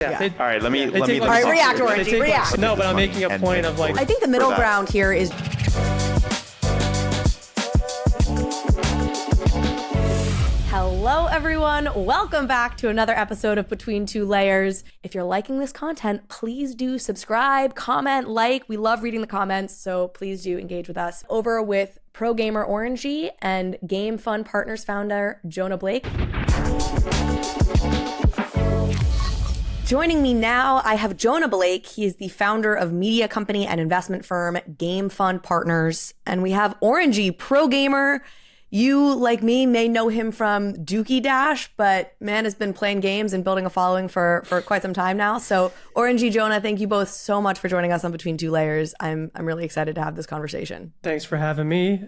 Yeah. All right, let me. All right, react, Orangie, react. No, but I'm making a point of like. I think the middle ground here is. Hello, everyone. Welcome back to another episode of Between Two Layers. If you're liking this content, please do subscribe, comment, like. We love reading the comments, so please do engage with us. Over with pro gamer Orangie and Game Fund Partners founder Jonah Blake. Joining me now, I have Jonah Blake. He is the founder of media company and investment firm Game Fund Partners. And we have Orangie, pro gamer. You, like me, may know him from Dookie Dash, but man has been playing games and building a following for quite some time now. So Orangie, Jonah, thank you both so much for joining us on Between Two Layers. I'm really excited to have this conversation. Thanks for having me.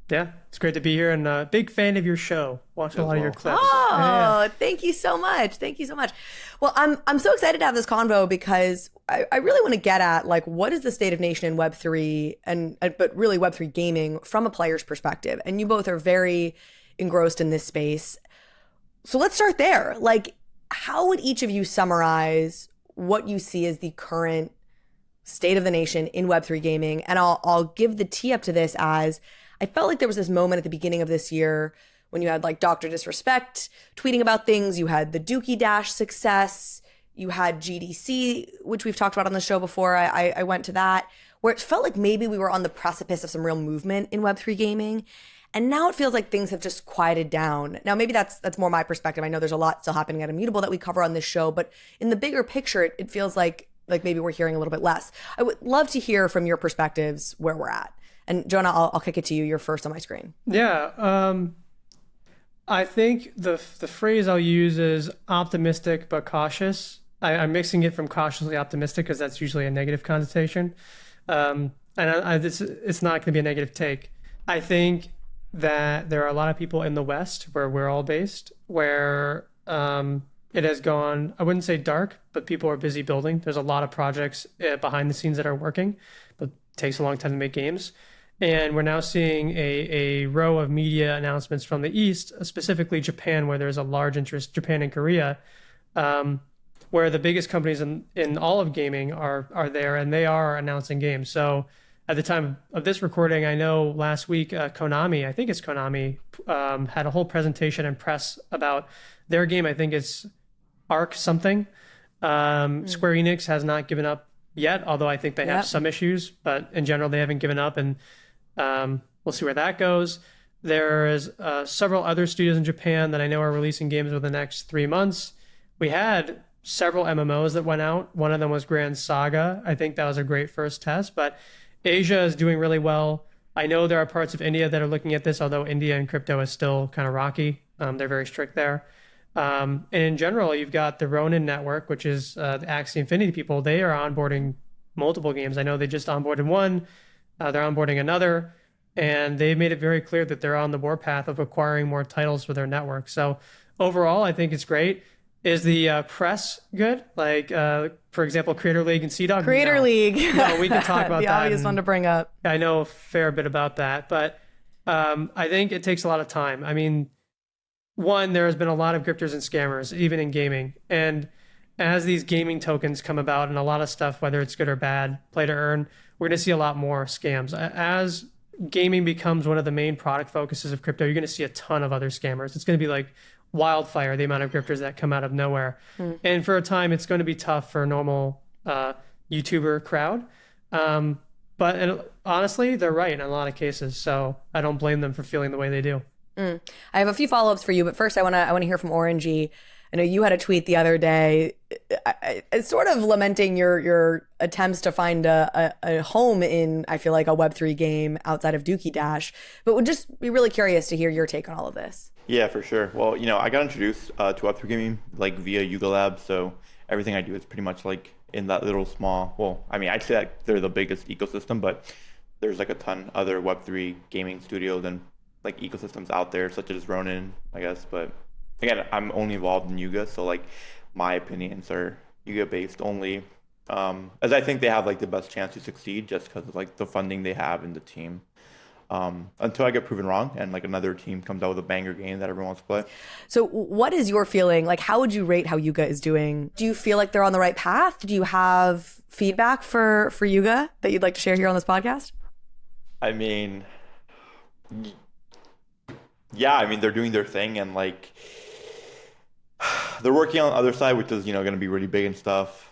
Yeah, it's great to be here, and big fan of your show. Watch a lot of your clips. Oh, Thank you so much. Thank you so much. Well, I'm so excited to have this convo because I really want to get at like what is the state of nation in Web3 but really Web3 gaming from a player's perspective. And you both are very engrossed in this space. So let's start there. Like, how would each of you summarize what you see as the current state of the nation in Web3 gaming? And I'll give the tee up to this as I felt like there was this moment at the beginning of this year when you had like Dr. Disrespect tweeting about things. You had the Dookie Dash success. You had GDC, which we've talked about on the show before. I went to that, where it felt like maybe we were on the precipice of some real movement in Web3 gaming. And now it feels like things have just quieted down. Now, maybe that's more my perspective. I know there's a lot still happening at Immutable that we cover on this show, but in the bigger picture, it feels like maybe we're hearing a little bit less. I would love to hear from your perspectives where we're at. And Jonah, I'll kick it to you. You're first on my screen. Yeah, I think the phrase I'll use is optimistic but cautious. I'm mixing it from cautiously optimistic because that's usually a negative connotation. And it's not going to be a negative take. I think that there are a lot of people in the West where we're all based where it has gone, I wouldn't say dark, but people are busy building. There's a lot of projects behind the scenes that are working, but it takes a long time to make games. And we're now seeing a row of media announcements from the East, specifically Japan, where there's a large interest, Japan and Korea, where the biggest companies in all of gaming are there, and they are announcing games. So at the time of this recording, I know last week, Konami, I think it's Konami, had a whole presentation and press about their game. I think it's Arc something. Square Enix has not given up yet, although I think they have some issues, but in general, they haven't given up, and we'll see where that goes. There's several other studios in Japan that I know are releasing games within the next 3 months. We had several MMOs that went out. One of them was Grand Saga. I think that was a great first test, but Asia is doing really well. I know there are parts of India that are looking at this, although India and crypto is still kind of rocky. They're very strict there. And in general, you've got the Ronin network, which is the Axie Infinity people. They are onboarding multiple games. I know they just onboarded one. They're onboarding another. And they've made it very clear that they're on the warpath of acquiring more titles for their network. So overall, I think it's great. Is the press good? Like, for example, Creator League and CDOG? Creator League. No, we can talk about the that. The obvious one to bring up. I know a fair bit about that. But I think it takes a lot of time. I mean, one, there has been a lot of grifters and scammers, even in gaming. And as these gaming tokens come about and a lot of stuff, whether it's good or bad, play to earn, we're going to see a lot more scams. As gaming becomes one of the main product focuses of crypto, you're going to see a ton of other scammers. It's going to be like wildfire, the amount of grifters that come out of nowhere. And for a time, it's going to be tough for a normal YouTuber crowd. But honestly, they're right in a lot of cases. So I don't blame them for feeling the way they do. I have a few follow-ups for you, but first I want to hear from Orangie. I know you had a tweet the other day, sort of lamenting your attempts to find a home in, I feel like, a Web3 game outside of Dookie Dash, but would just be really curious to hear your take on all of this. Yeah, for sure. Well, I got introduced to Web3 gaming like via Yuga Lab, so everything I do is pretty much like in that little small, well, I mean, I'd say that they're the biggest ecosystem, but there's like a ton other Web3 gaming studios and like ecosystems out there, such as Ronin, I guess, but again, I'm only involved in Yuga, so like my opinions are Yuga based only, as I think they have like the best chance to succeed just because of like the funding they have in the team. until I get proven wrong and like another team comes out with a banger game that everyone wants to play. So what is your feeling? Like, how would you rate how Yuga is doing? Do you feel like they're on the right path? Do you have feedback for Yuga that you'd like to share here on this podcast? I mean, yeah, I mean, they're doing their thing and like they're working on the other side, which is, you know, going to be really big and stuff.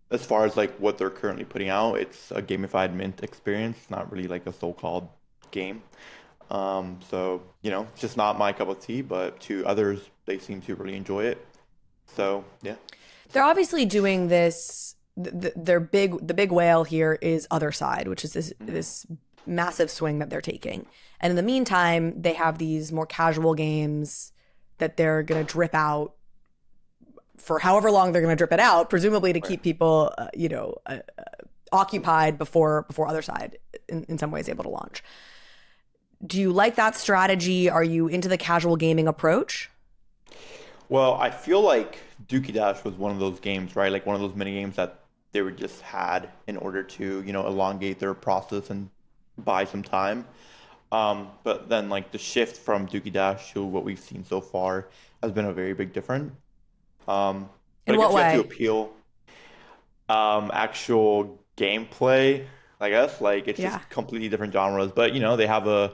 As far as like what they're currently putting out, it's a gamified mint experience, not really like a so-called game. So, you know, it's just not my cup of tea, but to others, they seem to really enjoy it. So, yeah. They're obviously doing this. The big whale here is Other Side, which is this massive swing that they're taking. And in the meantime, they have these more casual games that they're going to drip out for however long they're going to drip it out, presumably to keep people, occupied before Other Side in some ways able to launch. Do you like that strategy? Are you into the casual gaming approach? Well, I feel like Dookie Dash was one of those games, right? Like one of those mini games that they were just had in order to, you know, elongate their process and buy some time. But then like the shift from Dookie Dash to what we've seen so far has been a very big difference. But in what way? You have to appeal actual gameplay, I guess. Like it's just completely different genres. But you know, they have a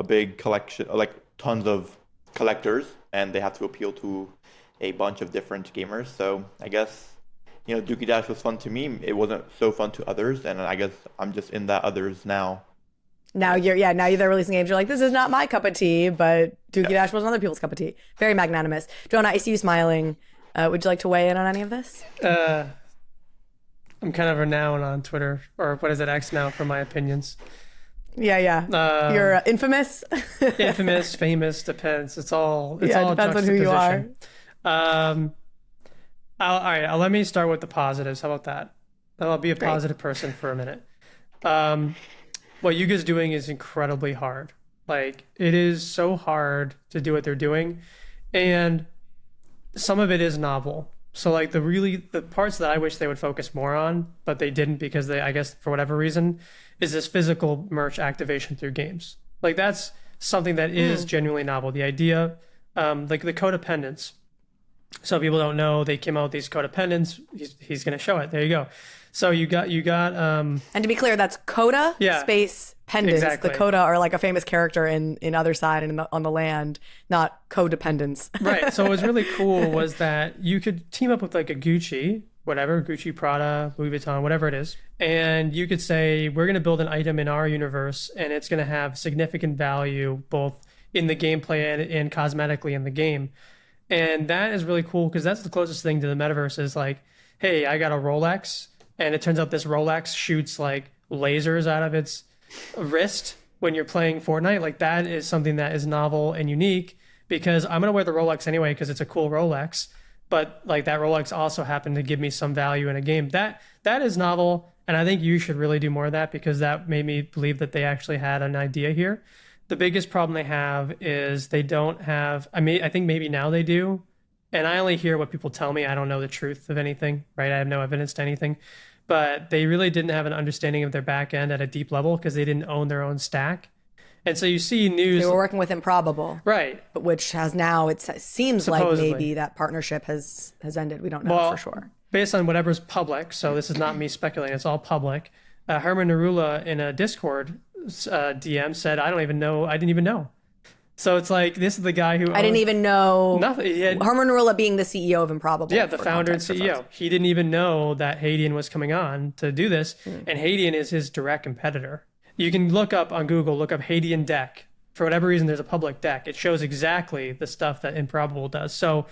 big collection, like tons of collectors, and they have to appeal to a bunch of different gamers. So I guess, you know, Dookie Dash was fun to me. It wasn't so fun to others, and I guess I'm just in that others now. Now they're releasing games. You're like, this is not my cup of tea, but Dookie Dash wasn't other people's cup of tea. Very magnanimous. Jonah, I see you smiling. Would you like to weigh in on any of this? I'm kind of renowned on Twitter, or what is it, X now, for my opinions. Yeah. You're infamous. Infamous, famous, depends. It's all depends on who you are. All right, let me start with the positives. How about that? I'll be a positive person for a minute. What Yuga's doing is incredibly hard. Like, it is so hard to do what they're doing. And some of it is novel. So like the parts that I wish they would focus more on, but they didn't because they, I guess for whatever reason, is this physical merch activation through games. Like that's something that is genuinely novel. The idea, like the codependence. So people don't know, they came out with these codependents. He's going to show it. There you go. So you got and to be clear, that's Coda space pendants. Exactly. The Coda are like a famous character in Other Side and on the land, not codependents. Right. So what was really cool was that you could team up with like a Gucci, whatever, Gucci, Prada, Louis Vuitton, whatever it is. And you could say, we're going to build an item in our universe and it's going to have significant value both in the gameplay and cosmetically in the game. And that is really cool because that's the closest thing to the metaverse is like, hey, I got a Rolex. And it turns out this Rolex shoots like lasers out of its wrist when you're playing Fortnite. Like that is something that is novel and unique because I'm going to wear the Rolex anyway because it's a cool Rolex. But like that Rolex also happened to give me some value in a game. That is novel. And I think you should really do more of that because that made me believe that they actually had an idea here. The biggest problem they have is they don't have, I think maybe now they do. And I only hear what people tell me. I don't know the truth of anything, right? I have no evidence to anything. But they really didn't have an understanding of their back end at a deep level because they didn't own their own stack. And so you see news. They were working with Improbable. Right. But which has now, it seems Supposedly. like maybe that partnership has ended. We don't know for sure. Based on whatever's public, so this is not me speculating, it's all public. Herman Narula in a Discord DM said, I didn't even know. So it's like, this is the guy who I didn't even know. Nothing. Herman Narula being the CEO of Improbable. Yeah, the founder and CEO. He didn't even know that Hadian was coming on to do this. And Hadian is his direct competitor. You can look up on Google, look up Hadian deck. For whatever reason, there's a public deck. It shows exactly the stuff that Improbable does. So,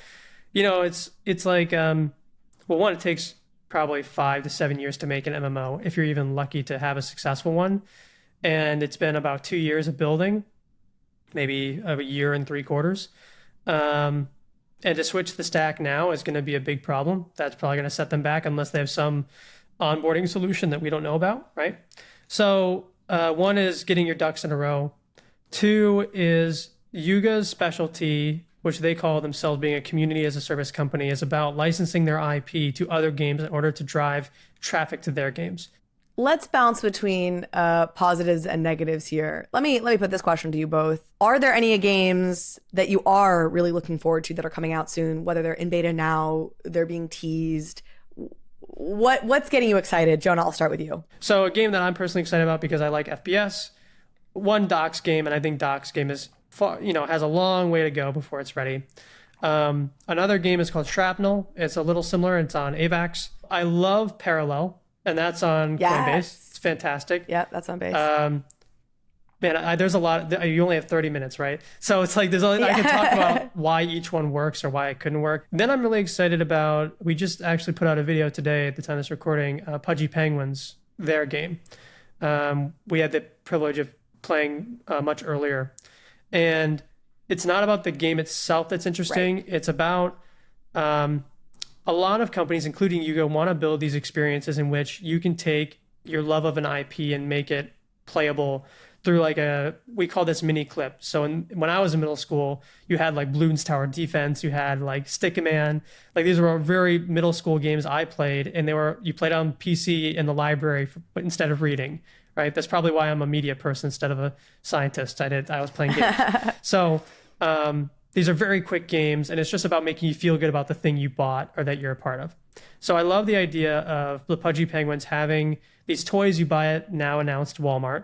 you know, it's like, one, it takes probably 5 to 7 years to make an MMO, if you're even lucky to have a successful one. And it's been about 2 years of building. Maybe a year and 3/4. And to switch the stack now is going to be a big problem. That's probably going to set them back unless they have some onboarding solution that we don't know about, right? So one is getting your ducks in a row. 2 is Yuga's specialty, which they call themselves being a community as a service company, is about licensing their IP to other games in order to drive traffic to their games. let's bounce between positives and negatives here. Let me put this question to you both. Are there any games that you are really looking forward to that are coming out soon, whether they're in beta now, they're being teased? What's getting you excited? Jonah, I'll start with you. So a game that I'm personally excited about because I like FPS, one Doc's game, and I think Doc's game is has a long way to go before it's ready. Another game is called Shrapnel. It's a little similar. It's on AVAX. I love Parallel, and that's on Coinbase. It's fantastic. Yeah, that's on base. Man, there's a lot. You only have 30 minutes, right? So it's like I can talk about why each one works or why it couldn't work. Then I'm really excited about. We just actually put out a video today at the time of this recording. Pudgy Penguins, their game. We had the privilege of playing much earlier, and it's not about the game itself that's interesting. Right. It's about a lot of companies, including Yuga, want to build these experiences in which you can take your love of an IP and make it playable through we call this mini clip. So when I was in middle school, you had like Bloons Tower Defense, you had like Stick-A-Man. Like these were very middle school games I played, and you played on PC in the library but instead of reading, right? That's probably why I'm a media person instead of a scientist. I was playing games. So these are very quick games, and it's just about making you feel good about the thing you bought or that you're a part of. So I love the idea of the Pudgy Penguins having these toys you buy at now announced Walmart.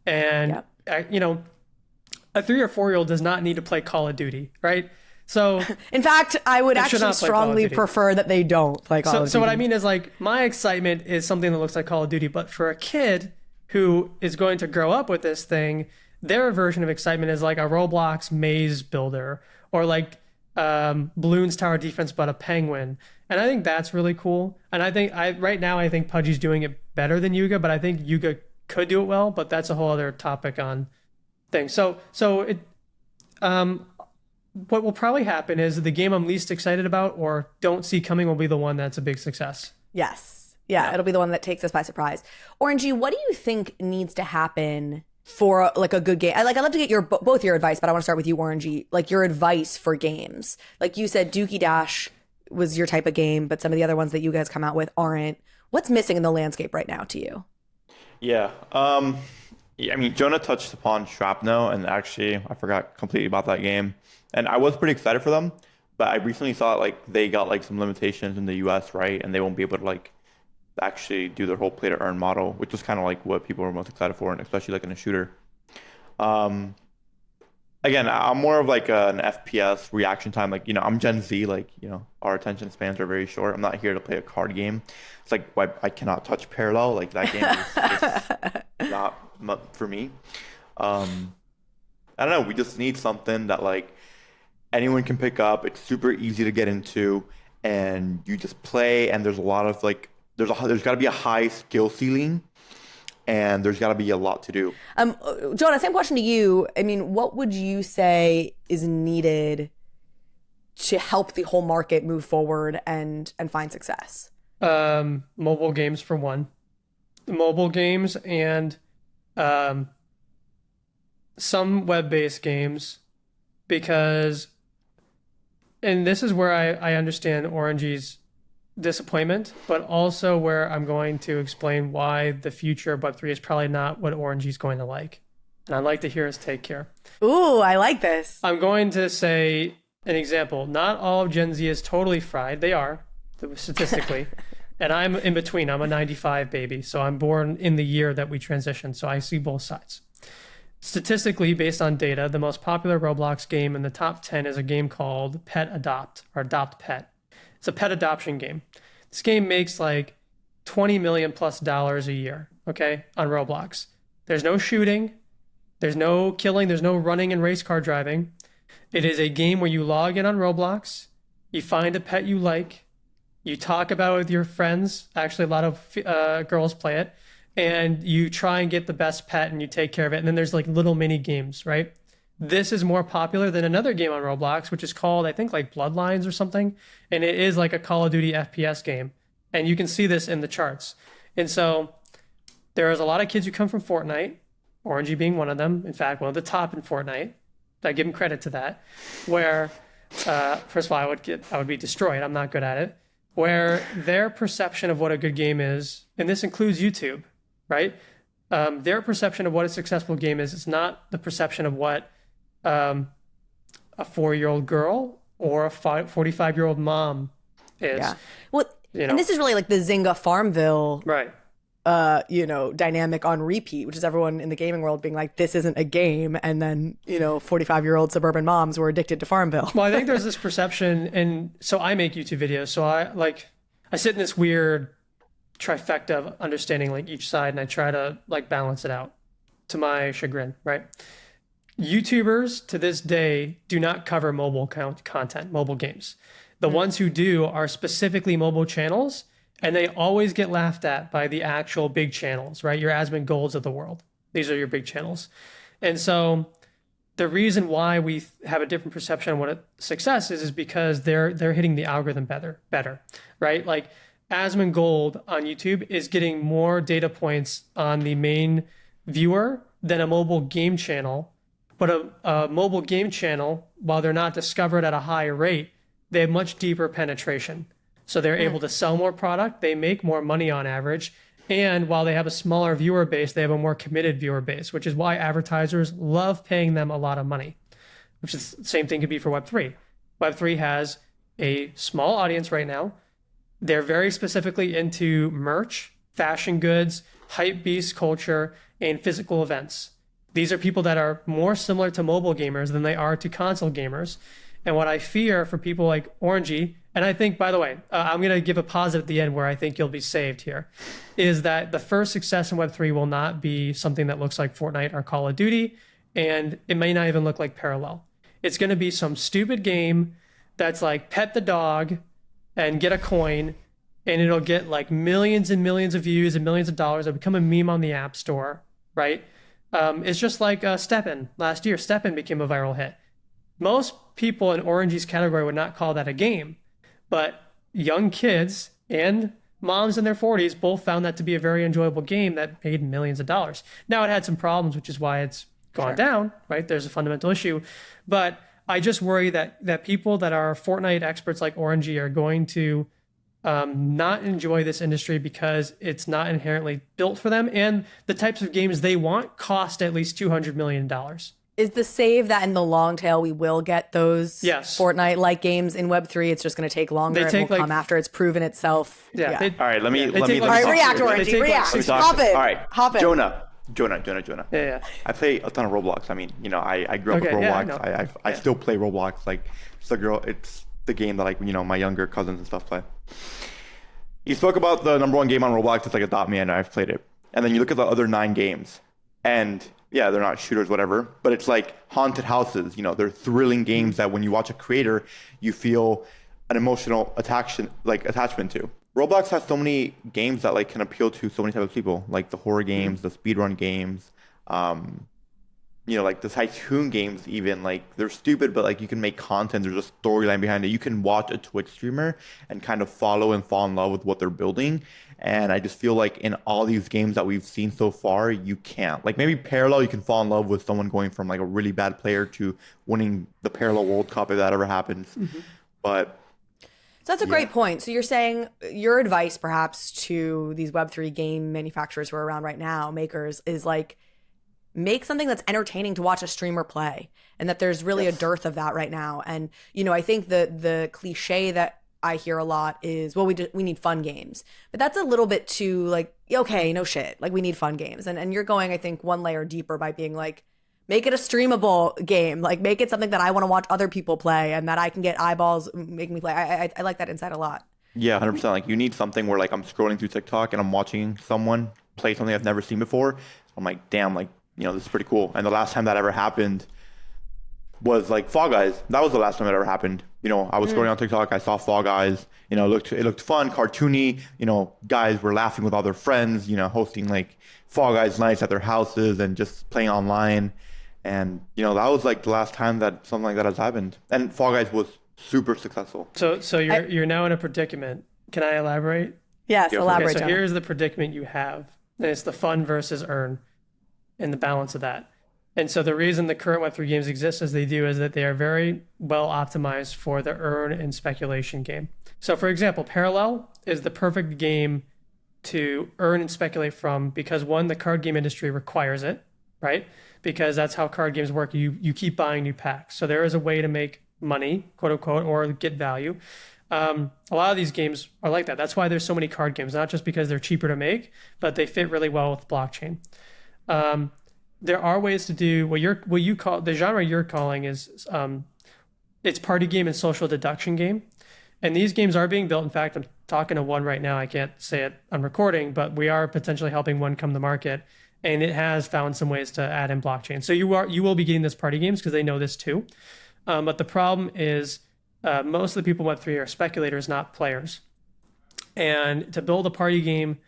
And, a 3 or 4-year-old does not need to play Call of Duty, right? So in fact, I would actually strongly prefer that they don't play Call of Duty. So what I mean is my excitement is something that looks like Call of Duty, but for a kid who is going to grow up with this thing, their version of excitement is like a Roblox maze builder or like Bloons Tower Defense, but a penguin. And I think that's really cool. And I think right now I think Pudgy's doing it better than Yuga, but I think Yuga could do it well, but that's a whole other topic on things. So it what will probably happen is the game I'm least excited about or don't see coming will be the one that's a big success. Yes. Yeah, it'll be the one that takes us by surprise. Orangie, what do you think needs to happen for like a good game? I'd love to get both your advice, but I want to start with you, Orangie. Like your advice for games. Like you said, Dookie Dash was your type of game, but some of the other ones that you guys come out with aren't. What's missing in the landscape right now to you? Yeah. I mean, Jonah touched upon Shrapnel, and actually, I forgot completely about that game. And I was pretty excited for them, but I recently saw they got some limitations in the US, right? And they won't be able to actually do their whole play to earn model, which was kind of what people were most excited for, and especially in a shooter. Again, I'm more of an FPS reaction time. I'm Gen Z, our attention spans are very short. I'm not here to play a card game. It's I cannot touch Parallel. That game is not for me. I don't know. We just need something that anyone can pick up. It's super easy to get into, and you just play. And there's a lot of there's got to be a high skill ceiling. And there's got to be a lot to do. Jonah, same question to you. I mean, what would you say is needed to help the whole market move forward and find success? Mobile games for one. Mobile games and some web-based games, because, and this is where I understand Orangie's disappointment, but also where I'm going to explain why the future of Web3 is probably not what Orangie's going to like. And I'd like to hear his take here. Ooh, I like this. I'm going to say an example. Not all of Gen Z is totally fried. They are, statistically. And I'm in between. I'm a 95 baby. So I'm born in the year that we transitioned. So I see both sides. Statistically, based on data, the most popular Roblox game in the top 10 is a game called Pet Adopt, or Adopt Pet. It's a pet adoption game. This game makes $20 million plus a year, okay, on Roblox. There's no shooting, there's no killing, there's no running and race car driving. It is a game where you log in on Roblox, you find a pet you like, you talk about it with your friends. Actually, a lot of girls play it, and you try and get the best pet and you take care of it. And then there's little mini games, right? This is more popular than another game on Roblox, which is called, I think, Bloodlines or something. And it is a Call of Duty FPS game. And you can see this in the charts. And so there is a lot of kids who come from Fortnite, Orangie being one of them. In fact, one of the top in Fortnite. I give him credit to that. Where, first of all, I would be destroyed. I'm not good at it. Where their perception of what a good game is, and this includes YouTube, right? Their perception of what a successful game is not the perception of what a 4-year-old girl or a 45-year-old mom is. Yeah. Well, You know? and this is really like the Zynga Farmville, Right. dynamic on repeat, which is everyone in the gaming world being like, this isn't a game. And then, 45-year-old suburban moms were addicted to Farmville. Well, I think there's this perception, and so I make YouTube videos. So I sit in this weird trifecta of understanding like each side, and I try to like balance it out to my chagrin, right? YouTubers to this day do not cover mobile content, mobile games. The ones who do are specifically mobile channels, and they always get laughed at by the actual big channels, right? Your Asmongold's of the world. These are your big channels. And so the reason why we have a different perception on what a success is because they're hitting the algorithm better, right? Like Asmongold on YouTube is getting more data points on the main viewer than a mobile game channel. But a mobile game channel, while they're not discovered at a high rate, they have much deeper penetration. So they're able to sell more product, they make more money on average, and while they have a smaller viewer base, they have a more committed viewer base, which is why advertisers love paying them a lot of money, which is the same thing could be for Web3. Web3 has a small audience right now. They're very specifically into merch, fashion goods, hype beast culture, and physical events. These are people that are more similar to mobile gamers than they are to console gamers. And what I fear for people like Orangie, and I think, by the way, I'm going to give a positive at the end where I think you'll be saved here, is that the first success in Web3 will not be something that looks like Fortnite or Call of Duty, and it may not even look like Parallel. It's going to be some stupid game that's like pet the dog and get a coin, and it'll get like millions and millions of views and millions of dollars. It'll become a meme on the App Store, right? It's just like Steppen. Last year, Steppen became a viral hit. Most people in Orangie's category would not call that a game, but young kids and moms in their 40s both found that to be a very enjoyable game that made millions of dollars. Now, it had some problems, which is why it's gone down, right? There's a fundamental issue. But I just worry that people that are Fortnite experts like Orangie are going to not enjoy this industry because it's not inherently built for them, and the types of games they want cost at least $200 million. Is the save that in the long tail we will get those Yes. Fortnite-like games in Web3? It's just going to take longer. They It take, will like- come after it's proven itself. Yeah. All right, let me take, let me like, All right, talk react, to you. They Orangie, take, like, react. six- Hop in. All right, Hop in. Jonah. Yeah. I play a ton of Roblox. I mean, I grew up Okay, with yeah, I Roblox. know. I still play Roblox. Like, it's the game that my younger cousins and stuff play. You spoke about the number one game on Roblox. It's like Adopt Me, and I've played it. And then you look at the other 9 games, and yeah, they're not shooters, whatever, but it's like haunted houses. They're thrilling games that when you watch a creator, you feel an emotional attachment to. Roblox has so many games that like can appeal to so many types of people, like the horror games, the speedrun games, like the tycoon games even. Like, they're stupid, but like you can make content. There's a storyline behind it. You can watch a Twitch streamer and kind of follow and fall in love with what they're building. And I just feel like in all these games that we've seen so far, you can't. Like, maybe Parallel, you can fall in love with someone going from like a really bad player to winning the Parallel World Cup if that ever happens. But So that's a great point. So you're saying your advice perhaps to these Web3 game manufacturers who are around right now, makers, is like, make something that's entertaining to watch a streamer play, and that there's really a dearth of that right now. And, I think the cliche that I hear a lot is, well, we need fun games, but that's a little bit too like, okay, no shit. Like, we need fun games. And you're going, I think, one layer deeper by being like, make it a streamable game. Like, make it something that I want to watch other people play and that I can get eyeballs making me play. I like that insight a lot. yeah, 100%. Like, you need something where like I'm scrolling through TikTok and I'm watching someone play something I've never seen before. I'm like, damn, like, this is pretty cool. And the last time that ever happened was like Fall Guys. That was the last time it ever happened. I was scrolling on TikTok, I saw Fall Guys. It looked fun, cartoony. Guys were laughing with all their friends. Hosting like Fall Guys nights at their houses and just playing online. And that was like the last time that something like that has happened. And Fall Guys was super successful. So you're now in a predicament. Can I elaborate? Yes, elaborate. Okay, so Jonah. here's the predicament you have, and it's the fun versus earn and the balance of that. And so the reason the current Web3 games exist as they do is that they are very well optimized for the earn and speculation game. So for example, Parallel is the perfect game to earn and speculate from because one, the card game industry requires it, right? Because that's how card games work. You keep buying new packs. So there is a way to make money, quote unquote, or get value. A lot of these games are like that. That's why there's so many card games, not just because they're cheaper to make, but they fit really well with blockchain. There are ways to do what you call the genre you're calling is it's party game and social deduction game. And these games are being built. In fact, I'm talking to one right now. I can't say it on recording, but we are potentially helping one come to market. And it has found some ways to add in blockchain. So you will be getting this party games because they know this too. But the problem is most of the people in Web3 are speculators, not players. And to build a party game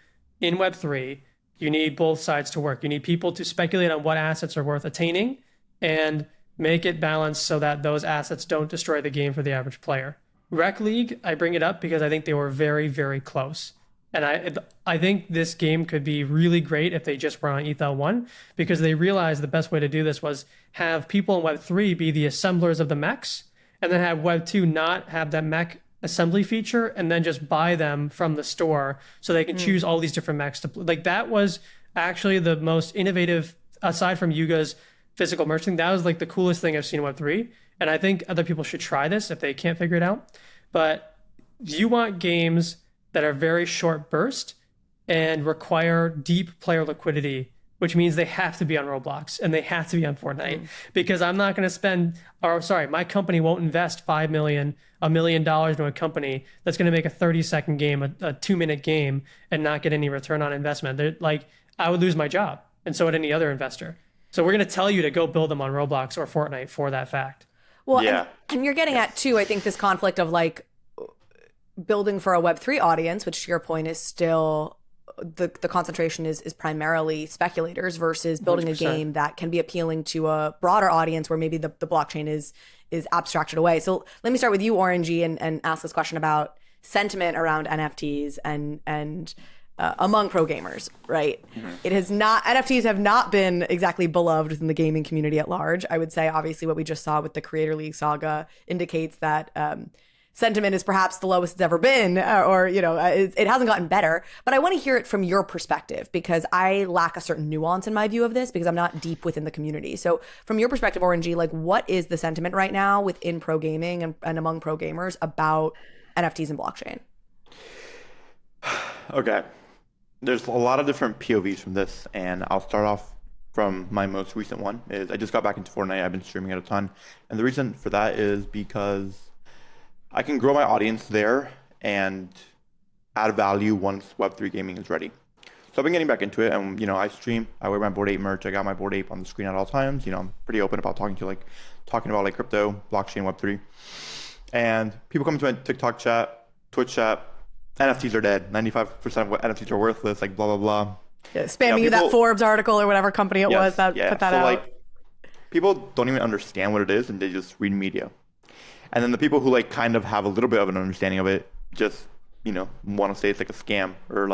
in Web3, you need both sides to work. You need people to speculate on what assets are worth attaining and make it balanced so that those assets don't destroy the game for the average player. Rec League, I bring it up because I think they were very, very close. And I think this game could be really great if they just were on ETH1 because they realized the best way to do this was have people in Web3 be the assemblers of the mechs and then have Web2 not have that mech assembly feature and then just buy them from the store so they can choose all these different mechs to like that was actually the most innovative aside from Yuga's physical merch thing. That was like the coolest thing I've seen in Web3. And I think other people should try this if they can't figure it out. But you want games that are very short burst and require deep player liquidity, which means they have to be on Roblox and they have to be on Fortnite because I'm not going to my company won't invest $1 million into a company that's going to make a 30-second game, a 2-minute game and not get any return on investment. I would lose my job and so would any other investor. So we're going to tell you to go build them on Roblox or Fortnite for that fact. Well, yeah. and you're getting at too, I think this conflict of like building for a Web3 audience, which to your point is still the concentration is primarily speculators versus building 100%. A game that can be appealing to a broader audience where maybe the blockchain is abstracted away. So let me start with you, Orangie, and ask this question about sentiment around NFTs and among pro gamers, right? Mm-hmm. NFTs have not been exactly beloved within the gaming community at large. I would say, obviously, what we just saw with the Creator League saga indicates that sentiment is perhaps the lowest it's ever been, or it hasn't gotten better. But I want to hear it from your perspective because I lack a certain nuance in my view of this because I'm not deep within the community. So from your perspective, Orangie, like what is the sentiment right now within pro gaming and among pro gamers about NFTs and blockchain? Okay. There's a lot of different POVs from this, and I'll start off from my most recent one. Is I just got back into Fortnite. I've been streaming it a ton, and the reason for that is because I can grow my audience there and add value once Web3 gaming is ready. So I've been getting back into it, and I stream. I wear my Bored Ape merch. I got my Bored Ape on the screen at all times. I'm pretty open about talking about crypto, blockchain, Web3, and people come to my TikTok chat, Twitch chat. NFTs are dead. 95% of what NFTs are worthless. Like blah blah blah. Yeah, spamming you that Forbes article or whatever company it was that put that out. Like, people don't even understand what it is, and they just read media. And then the people who kind of have a little bit of an understanding of it just want to say it's like a scam or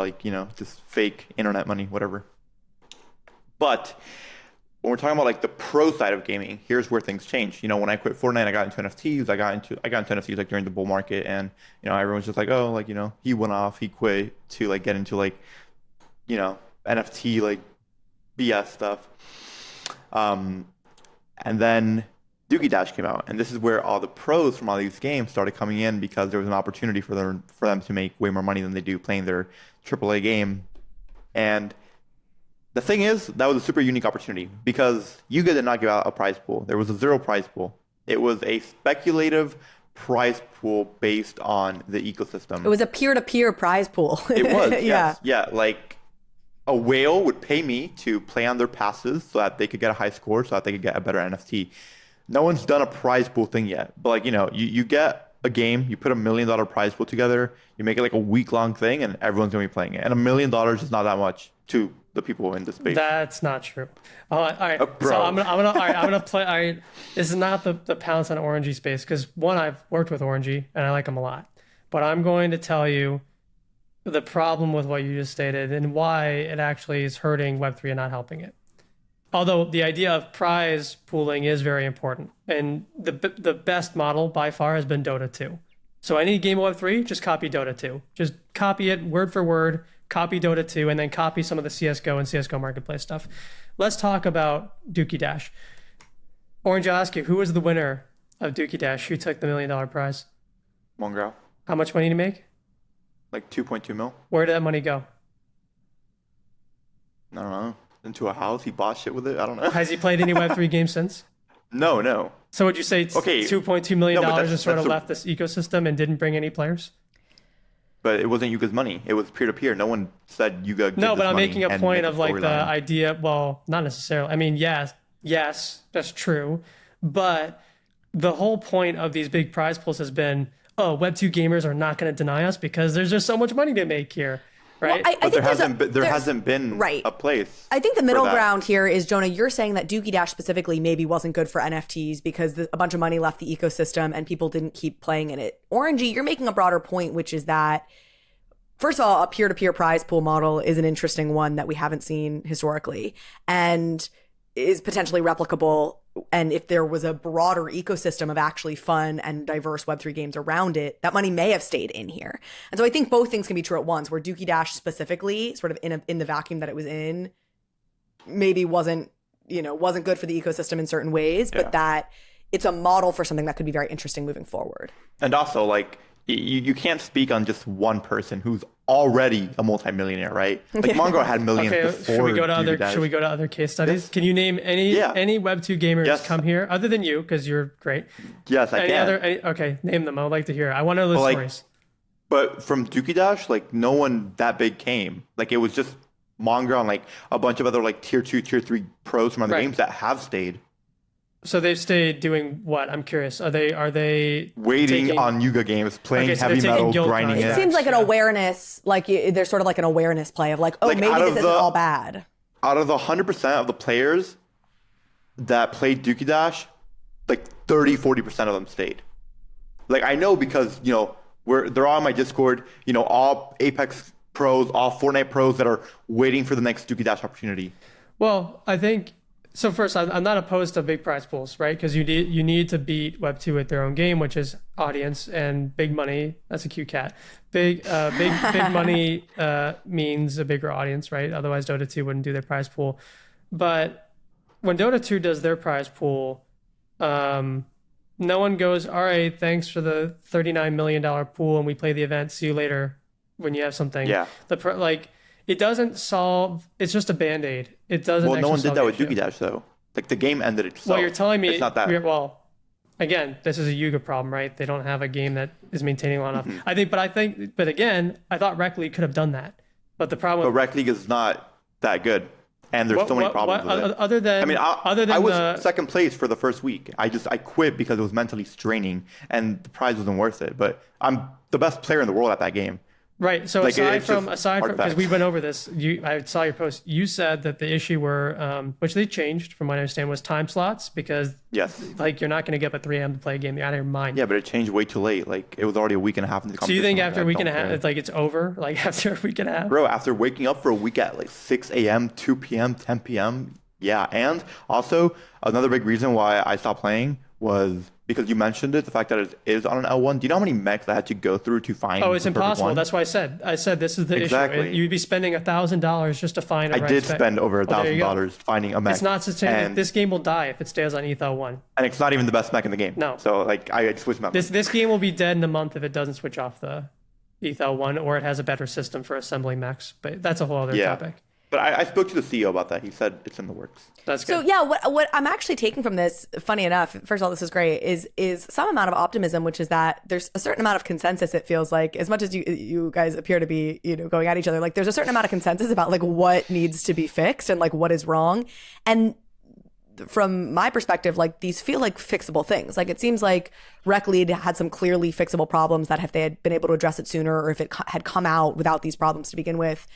just fake internet money, whatever. But when we're talking about the pro side of gaming, here's where things change. When I quit Fortnite, I got into NFTs. I got into NFTs during the bull market, and everyone's just he went off, he quit to get into NFT BS stuff. And then Doogie Dash came out, and this is where all the pros from all these games started coming in because there was an opportunity for them to make way more money than they do playing their AAA game. And the thing is, that was a super unique opportunity because Yuga did not give out a prize pool. There was a zero prize pool. It was a speculative prize pool based on the ecosystem. It was a peer-to-peer prize pool. It was, yes. Yeah, a whale would pay me to play on their passes so that they could get a high score, so that they could get a better NFT. No one's done a prize pool thing yet. But you get a game, you put $1 million prize pool together, you make it a week-long thing, and everyone's going to be playing it. And $1 million is not that much to the people in the space. That's not true. All right. So I'm gonna play. All right. This is not the pounce on Orangie space because one, I've worked with Orangie and I like him a lot. But I'm going to tell you the problem with what you just stated and why it actually is hurting Web3 and not helping it. Although the idea of prize pooling is very important, and the best model by far has been Dota 2. So any game of Web3, just copy Dota 2. Just copy it word for word. copy Dota 2, and then copy some of the CSGO and CSGO Marketplace stuff. Let's talk about Dookie Dash. Orange, I'll ask you, who was the winner of Dookie Dash? Who took the $1 million prize? Mongrel. How much money did he make? Like 2.2 mil. Where did that money go? I don't know. Into a house. He bought shit with it. I don't know. Has he played any Web3 games since? No. So would you say $2.2 million just sort of left this ecosystem and didn't bring any players? But it wasn't Yuga's money. It was peer-to-peer. No one said Yuga give No, this but I'm money making a and point make of like the storyline. idea. Well, not necessarily. I mean, yes, that's true. But the whole point of these big prize pools has been, oh, Web2 gamers are not going to deny us because there's just so much money to make here. Right. Well, I But think there hasn't been right. a place. I think the middle for that. ground here is, Jonah, you're saying that Dookie Dash specifically maybe wasn't good for NFTs because a bunch of money left the ecosystem and people didn't keep playing in it. Orangie, you're making a broader point, which is that, first of all, a peer-to-peer prize pool model is an interesting one that we haven't seen historically and is potentially replicable. And if there was a broader ecosystem of actually fun and diverse Web3 games around it, that money may have stayed in here. And so I think both things can be true at once, where Dookie Dash specifically, sort of in the vacuum that it was in, maybe wasn't good for the ecosystem in certain ways, but that it's a model for something that could be very interesting moving forward. And also, like, you can't speak on just one person who's already a multimillionaire, right? Like, Mongrel had millions before. Should we go to Dookie Dash. other case studies? Yes. Can you name any Web2 gamers come here other than you, because you're great? Yes, I can. Okay, name them. I would like to hear. I want to know the stories. But from Dookie Dash, like, no one that big came. Like, it was just Mongrel and like a bunch of other like tier 2, tier 3 pros from other games that have stayed. So they've stayed doing what? I'm curious. Are they waiting on Yuga games, playing heavy metal, grinding it? It seems like an awareness, like there's sort of like an awareness play of like, oh, like maybe this isn't all bad. Out of the 100% of the players that played Dookie Dash, like 30-40% of them stayed. Like, I know because, you know, they're all on my Discord, you know, all Apex pros, all Fortnite pros that are waiting for the next Dookie Dash opportunity. Well, I think... So first, I'm not opposed to big prize pools, right? Because you need to beat Web2 at their own game, which is audience and big money. That's a cute cat. Big money means a bigger audience, right? Otherwise, Dota 2 wouldn't do their prize pool. But when Dota 2 does their prize pool, no one goes, all right, thanks for the $39 million pool, and we play the event. See you later when you have something. Yeah. It doesn't solve. It's just a Band-Aid. It doesn't. Well, no one did that with Dookie Dash, though. Like, the game ended itself. Well, you're telling me it's not that. Well, again, this is a Yuga problem, right? They don't have a game that is maintaining long enough. But again, I thought Rec League could have done that. But the problem. But Rec League is not that good, and there's so many problems with it. Other than I was second place for the first week. I quit because it was mentally straining, and the prize wasn't worth it. But I'm the best player in the world at that game. Right. So like, aside from because we went over this, I saw your post. You said that the issue were, which they changed from what I understand, was time slots because like you're not going to get up at 3 a.m. to play a game. You're out of your mind. Yeah, but it changed way too late. Like it was already a week and a half into the competition. So you think after a week and a half, it's like it's over? Like after a week and a half? Bro, after waking up for a week at like 6 a.m., 2 p.m., 10 p.m. Yeah, and also another big reason why I stopped playing was because you mentioned it, the fact that it is on an L1. Do you know how many mechs I had to go through to find? Oh, it's impossible. That's why I said this is the issue. You'd be spending $1,000 just to find a I did spend over $1,000 finding a mech. It's not sustainable. This game will die if it stays on ETH-L1. And it's not even the best mech in the game. No. So like I switched mech. This game will be dead in a month if it doesn't switch off the ETH-L1 or it has a better system for assembling mechs. But that's a whole other topic. But I spoke to the CEO about that. He said it's in the works. That's good. So yeah, what I'm actually taking from this, funny enough, first of all, this is great, is some amount of optimism, which is that there's a certain amount of consensus. It feels like, as much as you guys appear to be, going at each other, like there's a certain amount of consensus about like what needs to be fixed and like what is wrong. And from my perspective, like these feel like fixable things. Like it seems like Rec Lead had some clearly fixable problems that if they had been able to address it sooner, or if it had come out without these problems to begin with,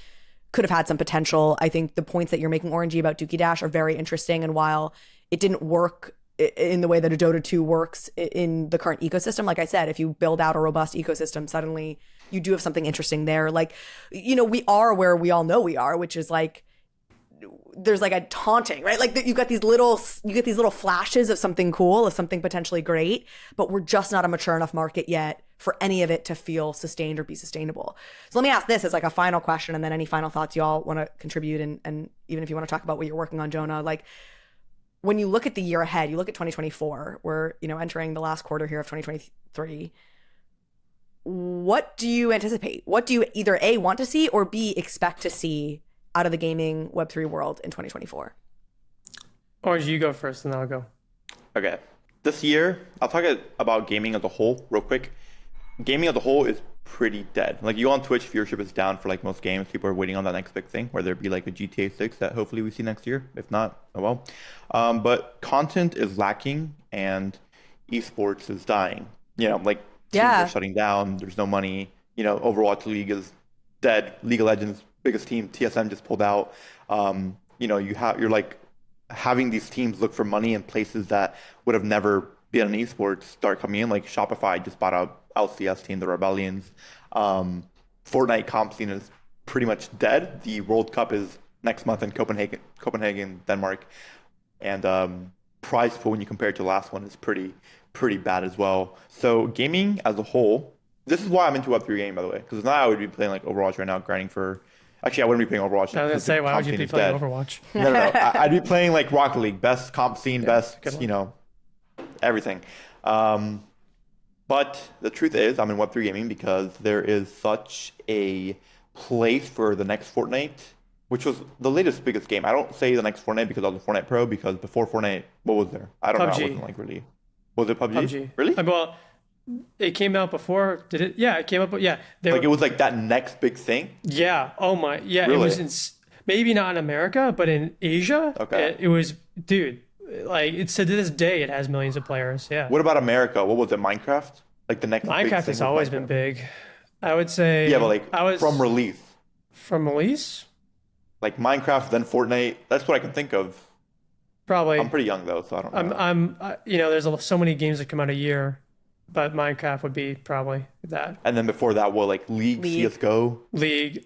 could have had some potential. I think the points that you're making, Orangie, about Dookie Dash are very interesting. And while it didn't work in the way that a Dota 2 works in the current ecosystem, like I said, if you build out a robust ecosystem, suddenly you do have something interesting there. Like, we are where we all know we are, which is like, there's like a taunting, right? Like you get these little flashes of something cool, of something potentially great, but we're just not a mature enough market yet for any of it to feel sustained or be sustainable. So let me ask this as like a final question, and then any final thoughts you all want to contribute, and even if you want to talk about what you're working on, Jonah, like when you look at the year ahead, you look at 2024, we're, you know, entering the last quarter here of 2023. What do you anticipate? What do you either A, want to see, or B, expect to see out of the gaming Web3 world in 2024? Orange, you go first and then I'll go. Okay. This year, I'll talk about gaming as a whole real quick. Gaming as a whole is pretty dead. Like, you go on Twitch, viewership is down for like most games. People are waiting on that next big thing, whether it be like a GTA 6 that hopefully we see next year. If not, oh well. But content is lacking and esports is dying. You know, like teams are shutting down. There's no money. You know, Overwatch League is dead. League of Legends, biggest team, TSM just pulled out. You know, you're like having these teams look for money in places that would have never been in esports start coming in. Like Shopify just bought a LCS team, the Rebellions. Fortnite comp scene is pretty much dead. The World Cup is next month in Copenhagen, Denmark. And prize pool, when you compare it to the last one, is pretty bad as well. So gaming as a whole, this is why I'm into Web3 gaming, by the way, because now I would be playing like Overwatch right now, grinding for. Actually, I wouldn't be playing Overwatch. I was going to say, why would you be playing Overwatch? No. I'd be playing like Rocket League, best comp scene, best, you know, everything. But the truth is, I'm in Web3 gaming because there is such a place for the next Fortnite, which was the latest biggest game. I don't say the next Fortnite because I was a Fortnite pro, because before Fortnite, what was there? I don't know. I wasn't like really. Was it PUBG? PUBG. Really? Well, it came out before. Did it? Yeah, it came up. Yeah. It was like that next big thing? Yeah. Oh my. Yeah. Really? It was maybe not in America, but in Asia. Okay. It was, dude. Like, it's to this day, it has millions of players. Yeah. What about America? What was it? Minecraft? Like the next big thing Minecraft has always been big. I would say. Yeah, but like from release. From release? Like Minecraft, then Fortnite. That's what I can think of. Probably. I'm pretty young though, so I don't know. You know, there's so many games that come out a year, but Minecraft would be probably that. And then before that, well, like League. CS:GO. League,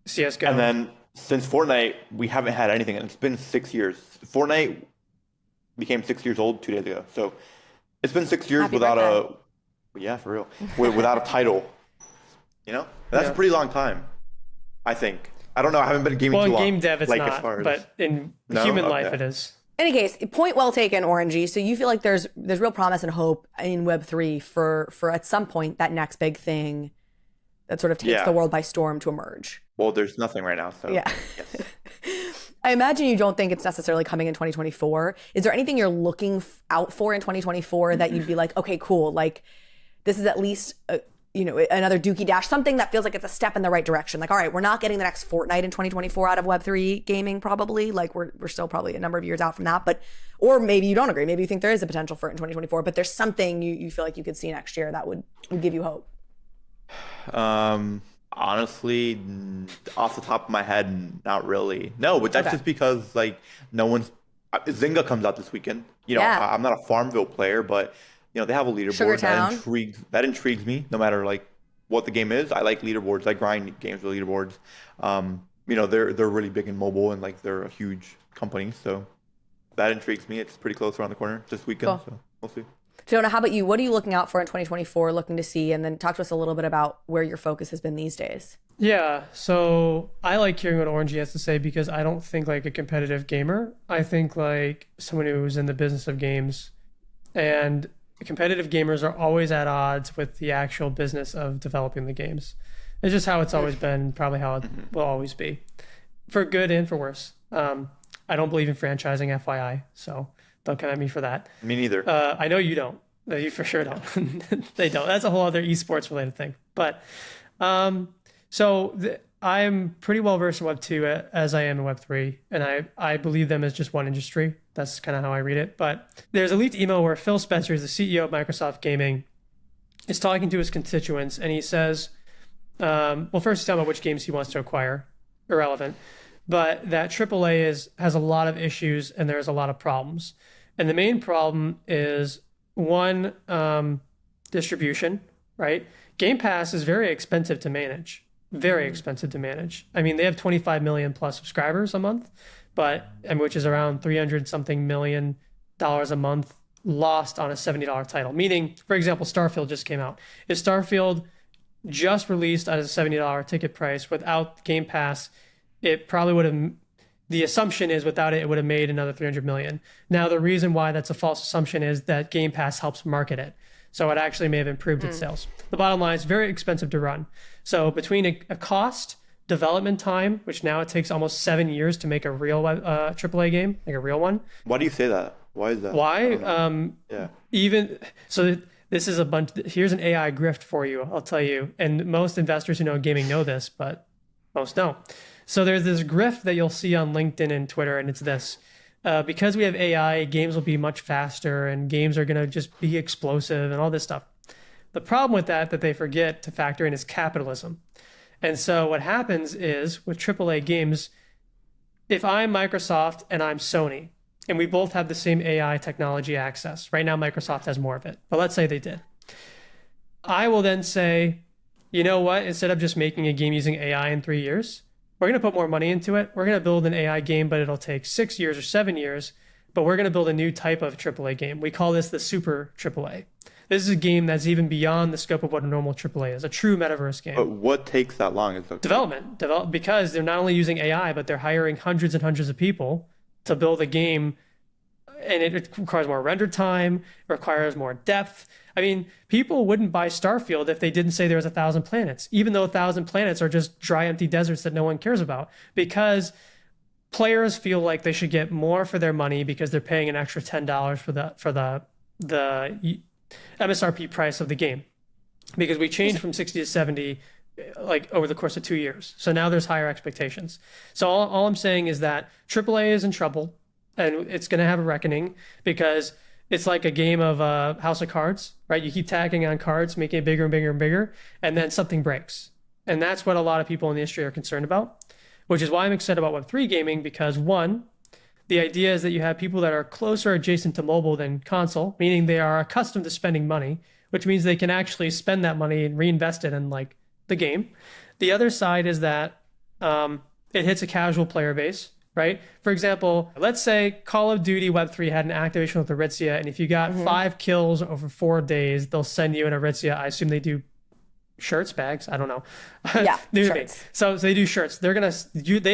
CS:GO. And then since Fortnite, we haven't had anything, and it's been 6 years. Fortnite became 6 years old 2 days ago, so it's been 6 years without for real, without a title. You know, that's a pretty long time. I think. I don't know. I haven't been gaming too long. Well, in game dev, it's like, not, as far as... but in human life, it is. In any case, point well taken, Orangie. So you feel like there's real promise and hope in Web3 for at some point that next big thing that sort of takes the world by storm to emerge. Well, there's nothing right now, so yeah. Yes. I imagine you don't think it's necessarily coming in 2024. Is there anything you're looking out for in 2024 that you'd be like, okay, cool, like this is at least another Dookie Dash, something that feels like it's a step in the right direction. Like, all right, we're not getting the next Fortnite in 2024 out of Web3 gaming, probably. Like, we're still probably a number of years out from that. But, or maybe you don't agree. Maybe you think there is a potential for it in 2024. But there's something you feel like you could see next year that would give you hope. Honestly, off the top of my head, not really. No, but that's just because like no one's. Zynga comes out this weekend. You know, I'm not a Farmville player, but. You know, they have a leaderboard that intrigues me. No matter like what the game is, I like leaderboards. I grind games with leaderboards. You know, they're really big in mobile and like they're a huge company, so that intrigues me. It's pretty close around the corner this weekend, so we'll see. Jonah, how about you? What are you looking out for in 2024? Looking to see, and then talk to us a little bit about where your focus has been these days. Yeah, so I like hearing what Orangie has to say because I don't think like a competitive gamer. I think like someone who's in the business of games, and competitive gamers are always at odds with the actual business of developing the games. It's just how it's always been, probably how it will always be, for good and for worse. I don't believe in franchising, FYI, so don't come at me for that. Me neither. I know you don't. You for sure don't. They don't. That's a whole other esports related thing. But I'm pretty well versed in Web 2 as I am in Web 3, and I believe them as just one industry. That's kind of how I read it. But there's a leaked email where Phil Spencer, the CEO of Microsoft Gaming, is talking to his constituents, and he says, first he's talking about which games he wants to acquire, irrelevant, but that AAA has a lot of issues and there's a lot of problems. And the main problem is one, distribution, right? Game Pass is very expensive to manage. Very expensive to manage. I mean, they have 25 million plus subscribers a month, which is around 300 something million dollars a month lost on a $70 title. Meaning, for example, Starfield just came out. If Starfield just released at a $70 ticket price without Game Pass, it probably would have, the assumption is without it, it would have made another 300 million. Now, the reason why that's a false assumption is that Game Pass helps market it. So it actually may have improved its sales. The bottom line is very expensive to run. So between a cost, development time, which now it takes almost 7 years to make a real AAA game, like a real one. Why do you say that? Why is that? Why? Yeah. Even so, this is a bunch. Here's an AI grift for you. I'll tell you. And most investors who know gaming know this, but most don't. So there's this grift that you'll see on LinkedIn and Twitter, and it's this. Because we have AI, games will be much faster, and games are going to just be explosive and all this stuff. The problem with that they forget to factor in is capitalism. And so what happens is with AAA games, if I'm Microsoft and I'm Sony, and we both have the same AI technology access, right now Microsoft has more of it, but let's say they did. I will then say, you know what, instead of just making a game using AI in 3 years, we're going to put more money into it. We're going to build an AI game, but it'll take 6 years or 7 years, but we're going to build a new type of AAA game. We call this the super AAA. This is a game that's even beyond the scope of what a normal AAA is, a true metaverse game. But what takes that long? Is Development, because they're not only using AI, but they're hiring hundreds and hundreds of people to build a game, and it requires more render time, it requires more depth. I mean, people wouldn't buy Starfield if they didn't say there was 1,000 planets, even though 1,000 planets are just dry, empty deserts that no one cares about, because players feel like they should get more for their money because they're paying an extra $10 for the MSRP price of the game, because we changed from 60 to 70 like over the course of 2 years. So now there's higher expectations. So all I'm saying is that AAA is in trouble, and it's going to have a reckoning, because it's like a game of House of Cards, right? You keep tacking on cards, making it bigger and bigger and bigger, and then something breaks. And that's what a lot of people in the industry are concerned about, which is why I'm excited about Web3 gaming, because one, the idea is that you have people that are closer adjacent to mobile than console, meaning they are accustomed to spending money, which means they can actually spend that money and reinvest it in like the game. The other side is that it hits a casual player base, right? For example, let's say Call of Duty Web3 had an activation with Aritzia, and if you got 5 kills over 4 days, they'll send you an Aritzia. I assume they do shirts, bags, I don't know. Yeah, shirts. So they do shirts. They're gonna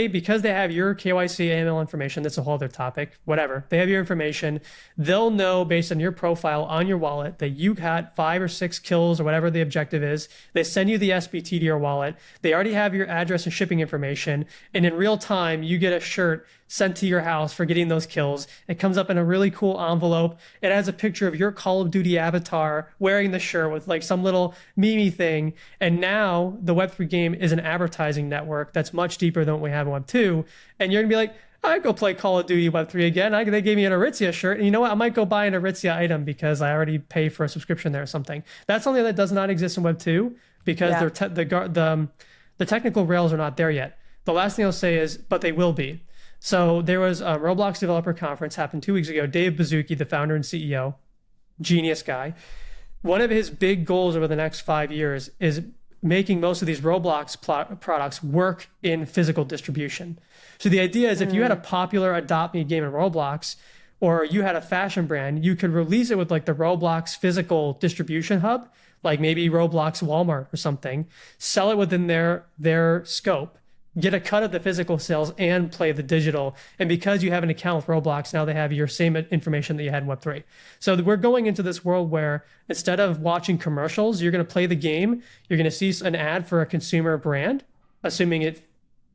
because they have your KYC AML information. That's a whole other topic. Whatever. They have your information. They'll know based on your profile on your wallet that you had 5 or 6 kills or whatever the objective is. They send you the SBT to your wallet. They already have your address and shipping information, and in real time you get a shirt sent to your house for getting those kills. It comes up in a really cool envelope. It has a picture of your Call of Duty avatar wearing the shirt with like some little meme thing. And now the Web3 game is an advertising network that's much deeper than what we have in Web2. And you're gonna be like, I'd go play Call of Duty Web3 again. They gave me an Aritzia shirt, and you know what? I might go buy an Aritzia item because I already pay for a subscription there or something. That's something that does not exist in Web2 because the technical rails are not there yet. The last thing I'll say is, but they will be. So there was a Roblox developer conference happened 2 weeks ago. Dave Baszucki, the founder and CEO, genius guy. One of his big goals over the next 5 years is making most of these Roblox products work in physical distribution. So the idea is if you had a popular Adopt Me game in Roblox, or you had a fashion brand, you could release it with like the Roblox physical distribution hub, like maybe Roblox Walmart or something, sell it within their scope, get a cut of the physical sales and play the digital. And because you have an account with Roblox, now they have your same information that you had in Web3. So we're going into this world where instead of watching commercials, you're going to play the game. You're going to see an ad for a consumer brand, assuming it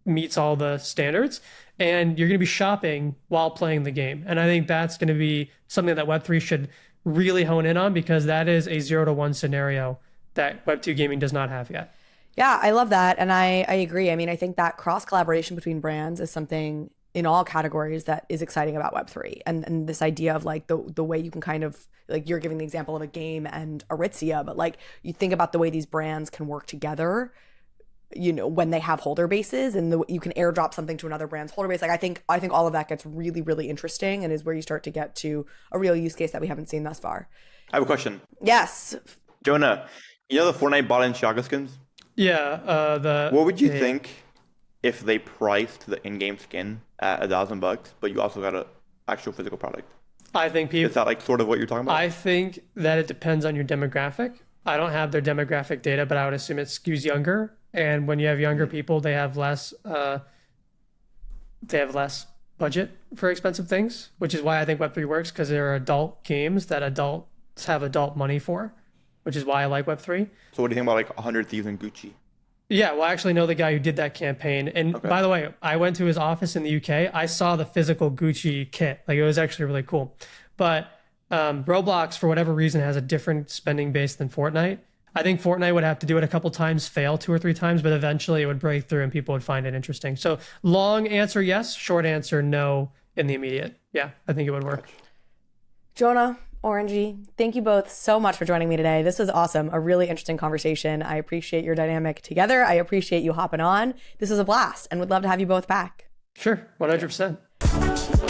meets all the standards, and you're going to be shopping while playing the game. And I think that's going to be something that Web3 should really hone in on, because that is a 0 to 1 scenario that Web2 gaming does not have yet. Yeah, I love that. And I agree. I mean, I think that cross collaboration between brands is something in all categories that is exciting about Web3. And this idea of like the way you can kind of, like you're giving the example of a game and Aritzia, but like you think about the way these brands can work together, you know, when they have holder bases, and you can airdrop something to another brand's holder base. Like I think all of that gets really, really interesting, and is where you start to get to a real use case that we haven't seen thus far. I have a question. Yes. Jonah, you know the Fortnite bought-in Shaka skins? Yeah. What would you think if they priced the in-game skin at $1,000, but you also got an actual physical product? I think people. Is that like sort of what you're talking about? I think that it depends on your demographic. I don't have their demographic data, but I would assume it skews younger. And when you have younger people, they have less budget for expensive things, which is why I think Web3 works, because there are adult games that adults have adult money for, which is why I like Web3. So what do you think about like 100 Thieves in Gucci? Yeah, well, I actually know the guy who did that campaign. And by the way, I went to his office in the UK. I saw the physical Gucci kit. Like, it was actually really cool. But Roblox, for whatever reason, has a different spending base than Fortnite. I think Fortnite would have to do it a couple times, fail 2 or 3 times, but eventually it would break through and people would find it interesting. So long answer, yes. Short answer, no in the immediate. Yeah, I think it would work. Jonah, Orangie, thank you both so much for joining me today. This was awesome. A really interesting conversation. I appreciate your dynamic together. I appreciate you hopping on. This was a blast and would love to have you both back. Sure, 100%.